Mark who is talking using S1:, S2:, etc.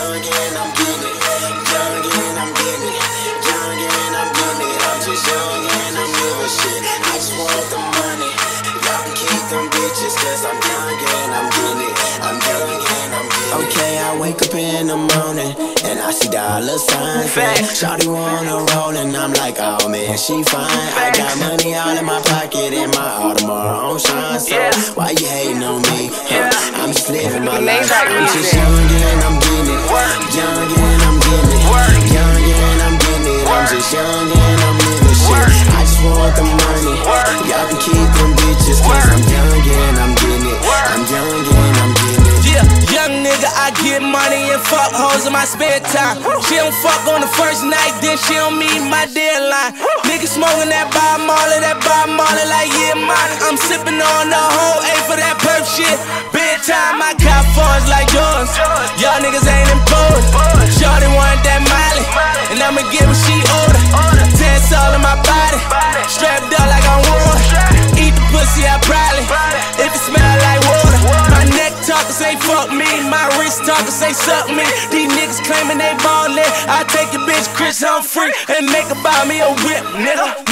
S1: young and I'm getting it. Young and I'm getting it. Young and I'm getting it. I'm just young and I'm living shit. I just want the money. Y'all can keep them bitches, cause I'm young and I'm getting it. I'm young and I'm getting it. Okay, I wake up in the morning and I see dollar signs. Shawty wanna roll and I'm like, oh man, she fine. I got money all in my pocket and my Audemars on shine. So why you hating on me? I'm just living my life. I'm just young and I'm getting it. Young and I'm getting it. Young and I'm getting it. I'm just young and I'm living shit. I just want the money. Y'all can keep them bitches, cause I'm young and I'm getting it. I'm young and I'm getting it.
S2: Yeah, young nigga, I get money and fuck hoes in my spare time. She don't fuck on the first night, then she don't meet my deadline. Nigga smoking that Bob Marley like yeah, mine. I'm sipping on the whole A for that perp shit. Bedtime, I got phones like yours. Y'all niggas ain't imposed. Shorty want that Miley, and I'ma get what she order. Tense all in my body, strapped up like I'm warm. Eat the pussy, I probably, if it smell like water. My neck talkin' say fuck me, my wrist talkin' say suck me. These niggas claiming they ballin', I take your bitch Chris Humphrey and make her buy me a whip, nigga.